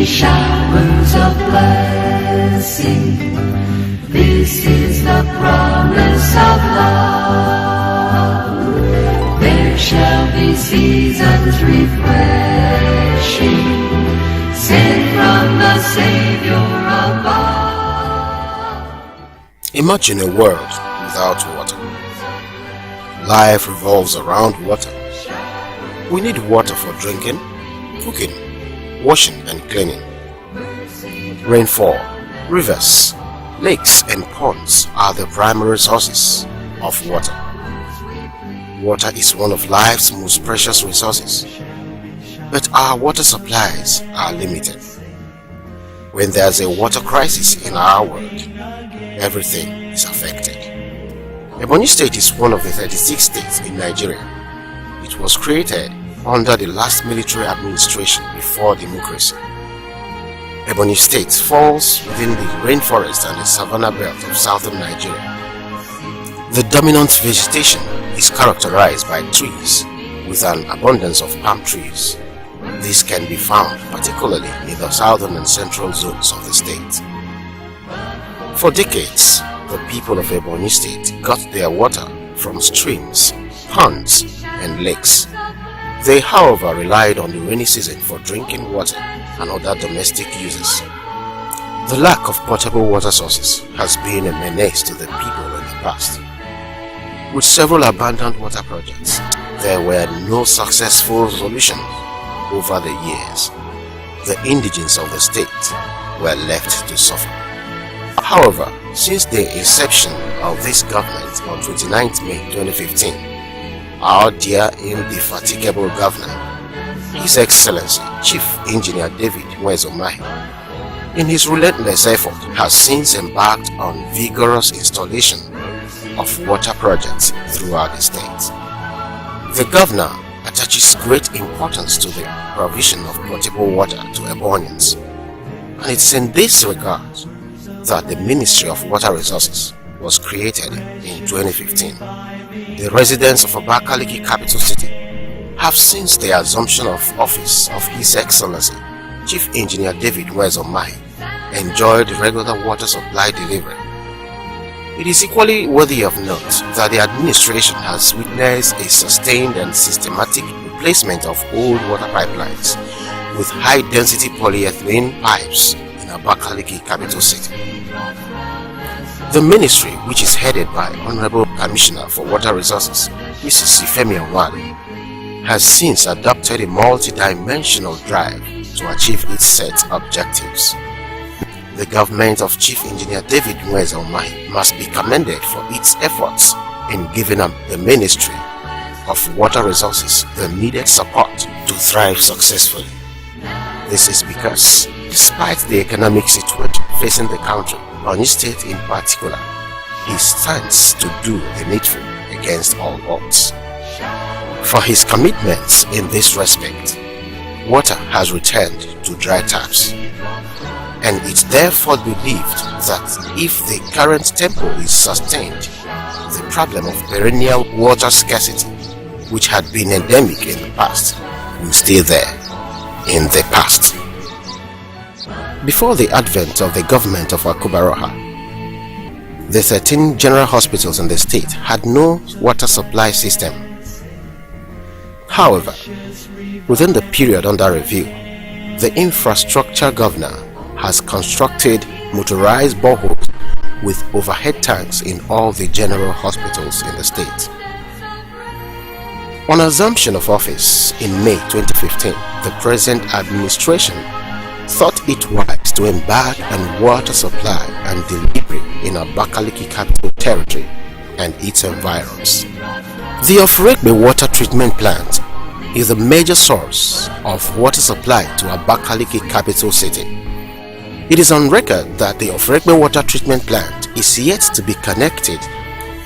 showers of blessing. This is the promise of love. There shall be seasons refreshing, sent from the Savior above. Imagine a world without water. Life revolves around water. We need water for drinking, cooking, washing and cleaning. Rainfall, rivers, lakes and ponds are the primary sources of water. Water is one of life's most precious resources, but our water supplies are limited. When there's a water crisis in our world, everything is affected. Ebonyi State is one of the 36 states in Nigeria. It was created under the last military administration before democracy. Ebonyi State falls within the rainforest and the savanna belt of southern Nigeria. The dominant vegetation is characterized by trees with an abundance of palm trees. This can be found particularly in the southern and central zones of the state. For decades, the people of Ebonyi State got their water from streams, ponds, and lakes. They, however, relied on the rainy season for drinking water and other domestic uses. The lack of potable water sources has been a menace to the people in the past. With several abandoned water projects, there were no successful solutions over the years. The indigents of the state were left to suffer. However, since the inception of this government on 29th May 2015, our dear indefatigable governor, His Excellency Chief Engineer David Umahi, in his relentless effort, has since embarked on vigorous installation of water projects throughout the state. The governor attaches great importance to the provision of potable water to Ebonians, and it's in this regard that the Ministry of Water Resources was created in 2015. The residents of Abakaliki capital city have since the assumption of office of His Excellency Chief Engineer David Umahi enjoyed regular water supply delivery. It is equally worthy of note that the administration has witnessed a sustained and systematic replacement of old water pipelines with high-density polyethylene pipes in Abakaliki capital city. The ministry, which is headed by Honorable Commissioner for Water Resources, Mrs. Ifemi Onwale, has since adopted a multi-dimensional drive to achieve its set objectives. The government of Chief Engineer David Umahi must be commended for its efforts in giving the Ministry of Water Resources the needed support to thrive successfully. This is because, despite the economic situation facing the country, Ebonyi State in particular, he stands to do the needful against all odds. For his commitments in this respect, water has returned to dry taps, and it's therefore believed that if the current tempo is sustained, the problem of perennial water scarcity, which had been endemic in the past, will stay there in the past. Before the advent of the government of Akubaroha, the 13 general hospitals in the state had no water supply system. However, within the period under review, the infrastructure governor has constructed motorized boreholes with overhead tanks in all the general hospitals in the state. On assumption of office in May 2015, the present administration thought it wise to embark on water supply and delivery in Abakaliki capital territory and its environs. The Ofrekbe water treatment plant is a major source of water supply to Abakaliki capital city. It is on record that the Ofrekbe water treatment plant is yet to be connected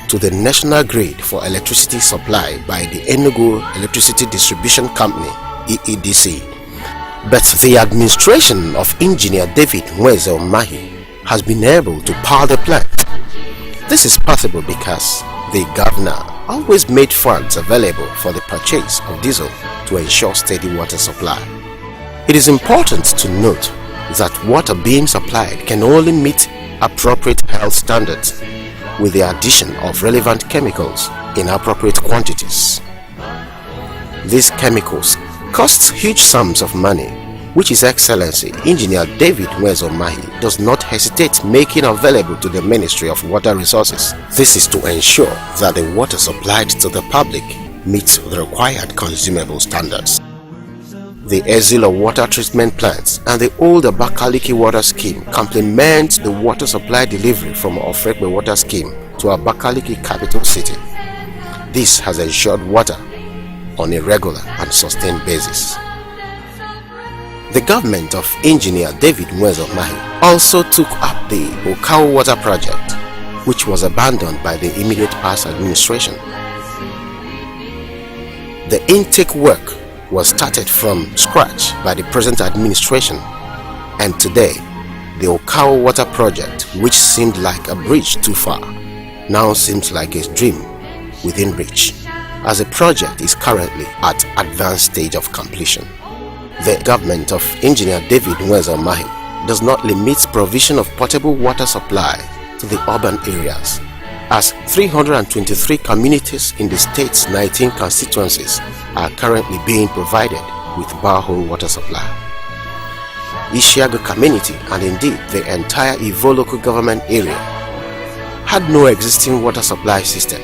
to the national grid for electricity supply by the Enugu Electricity Distribution Company (EEDC). But the administration of Engineer David Umahi has been able to power the plant. This is possible because the governor always made funds available for the purchase of diesel to ensure steady water supply. It is important to note that water being supplied can only meet appropriate health standards with the addition of relevant chemicals in appropriate quantities. These chemicals cost huge sums of money, which His Excellency Engineer David Umahi does not hesitate making available to the Ministry of Water Resources. This is to ensure that the water supplied to the public meets the required consumable standards. The Ezilo water treatment plants and the old Abakaliki water scheme complement the water supply delivery from Ofrekwe water scheme to Abakaliki capital city. This has ensured water on a regular and sustained basis. The government of Engineer David Umahi also took up the Okao water project, which was abandoned by the immediate past administration. The intake work was started from scratch by the present administration, and today the Okao water project, which seemed like a bridge too far, now seems like a dream within reach, as the project is currently at advanced stage of completion. The government of Engineer David Umahi does not limit provision of potable water supply to the urban areas, as 323 communities in the state's 19 constituencies are currently being provided with borehole water supply. Ishiago community, and indeed the entire Ivo local government area, had no existing water supply system.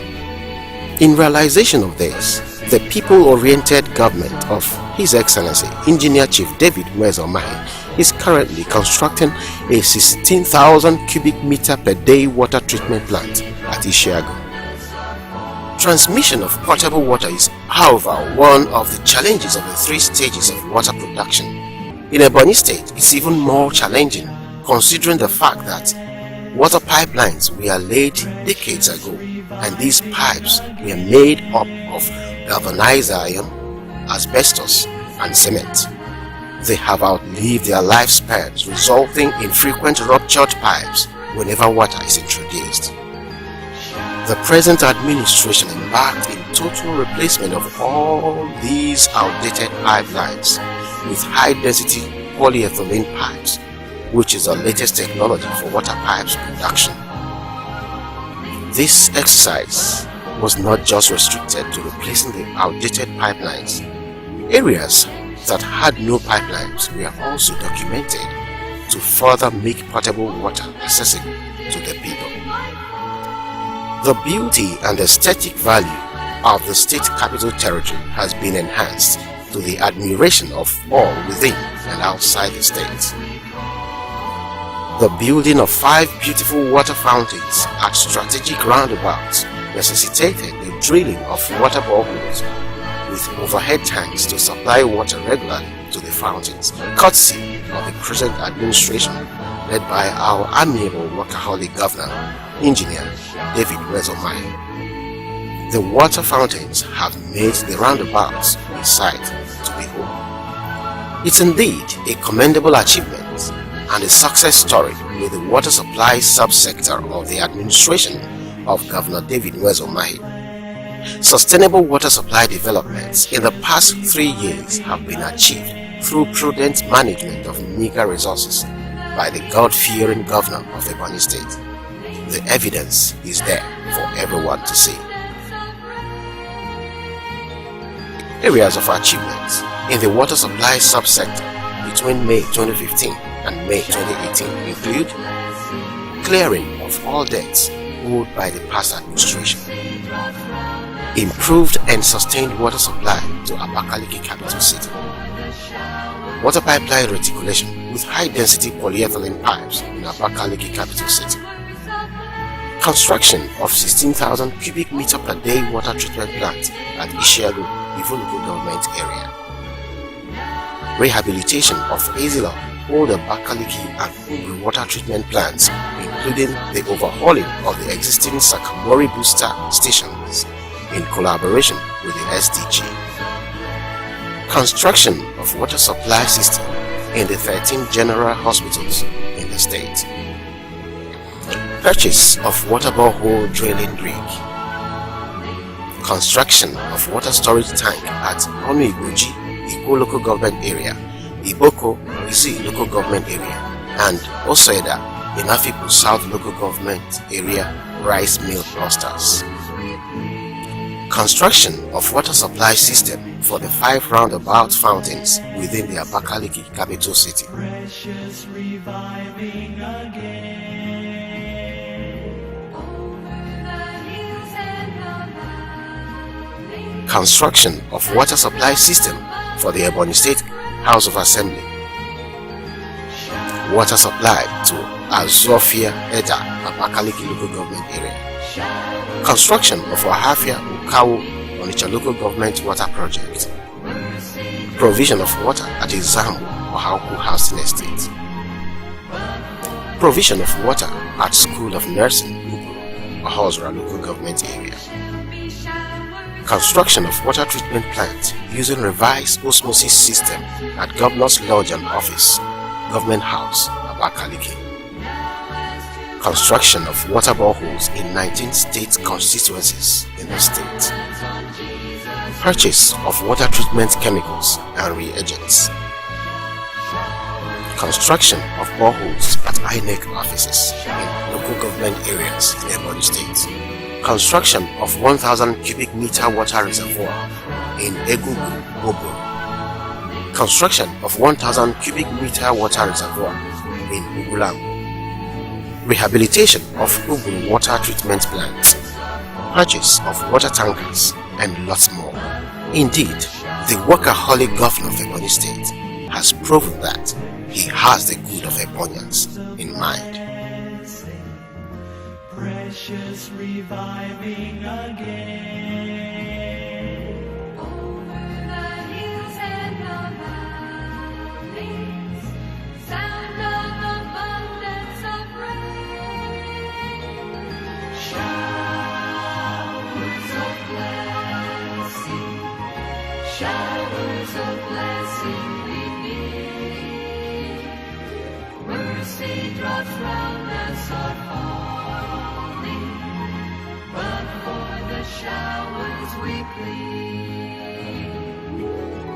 In realization of this, the people-oriented government of His Excellency Engineer Chief David Umahi is currently constructing a 16,000 cubic meter per day water treatment plant at Ishiago. Transmission of potable water is, however, one of the challenges of the three stages of water production. In Ebonyi State, it's even more challenging, considering the fact that water pipelines were laid decades ago, and these pipes were made up of galvanized iron, asbestos, and cement. They have outlived their lifespans, resulting in frequent ruptured pipes whenever water is introduced. The present administration embarked in total replacement of all these outdated pipelines with high-density polyethylene pipes, which is the latest technology for water pipes production. This exercise was not just restricted to replacing the outdated pipelines. Areas that had no pipelines were also documented to further make potable water accessible to the people. The beauty and aesthetic value of the state capital territory has been enhanced to the admiration of all within and outside the state. The building of 5 beautiful water fountains at strategic roundabouts necessitated the drilling of water boreholes with overhead tanks to supply water regularly to the fountains, courtesy of the present administration led by our amiable workaholic governor, Engineer David Umahi. The water fountains have made the roundabouts a sight to behold. It's indeed a commendable achievement and a success story with the water supply subsector of the administration of Governor David Umahi. Sustainable water supply developments in the past 3 years have been achieved through prudent management of meager resources by the God-fearing governor of Ebonyi State. The evidence is there for everyone to see. Areas of achievements in the water supply subsector between May 2015 and May 2018 include clearing of all debts owed by the past administration, improved and sustained water supply to Abakaliki capital city, water pipeline reticulation with high-density polyethylene pipes in Abakaliki capital city, construction of 16,000 cubic meter per day water treatment plant at Ishiago, Ivo local government area, rehabilitation of Ezilo, old Abakaliki and Engr water treatment plants, including the overhauling of the existing Sakamori booster stations in collaboration with the SDG, construction of water supply system in the 13 general hospitals in the state, purchase of water borehole drilling rig, construction of water storage tank at Onu Igoji, Ikwo local government area, Iboko, Izi local government area, and Oseda in Afipu South local government area rice mill clusters. Construction of water supply system for the 5 roundabout fountains within the Abakaliki capital city. Construction of water supply system for the Ebonyi State House of Assembly. Water supply to Azofia Eda, Abakaliki local government area. Construction of Wahafia Ukawu Onitsha local government water project. Provision of water at Izambu Ohauku housing estate. Provision of water at School of Nursing Ugu, Ohozra local government area. Construction of water treatment plant using revised osmosis system at Governor's Lodge and Office, Government House, Abakaliki. Construction of water boreholes in 19 state constituencies in the state. Purchase of water treatment chemicals and reagents. Construction of boreholes at INEC offices in local government areas in Ebonyi State. Construction of 1,000 cubic meter water reservoir in Egugu, Obo. Construction of 1,000 cubic meter water reservoir in Ugulang. Rehabilitation of Ugu water treatment plant. Purchase of water tankers and lots more. Indeed, the workaholic governor of Ebonyi State has proven that he has the good of Ebonyans in mind. Precious reviving again. Over the hills and the valleys, sound of abundance of rain. Showers of blessing, showers of blessing we need. Mercy drops round us are falling, but for the showers we plead.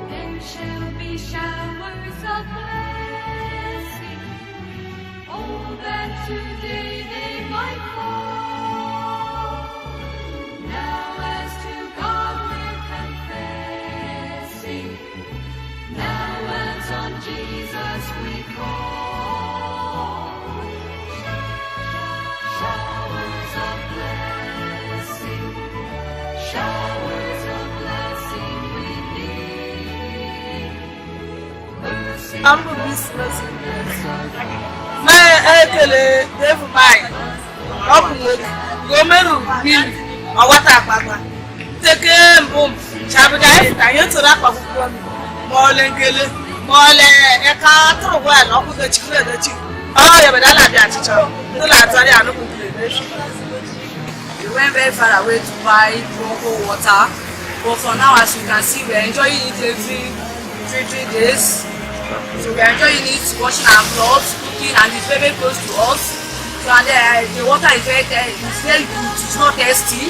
There shall be showers of blessing, oh, that today they might fall. Now as to God we're confessing, now as on Jesus we call. Showers of blessing, showers of blessing we need. Mercy, I'm a business. My uncle, Dave Mike, Gomeru, Bill, or what Papa. Take him home. Chabudai, I used to wrap up Molen, a car, well, up with the chicken. Oh, yeah, but I like that. We went very far away to buy local water, but for now, as you can see, we're enjoying it every 3 days. So we're enjoying it, washing our clothes, cooking, and it's very close to us. So and the water is very good, it's not tasty.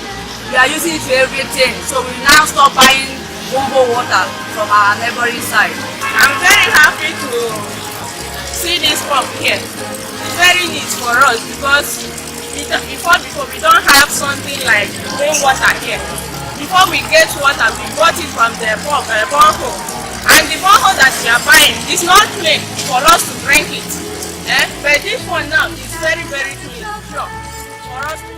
We are using it for everything. So we now stop buying bombo water from our neighboring side. I'm very happy to see this pump here. It's very neat for us because before we don't have something like rainwater here. Before we get water, we bought it from the borehole. And the borehole that we are buying is not clean for us to drink it. But this one now is very, very clean, sure, for us to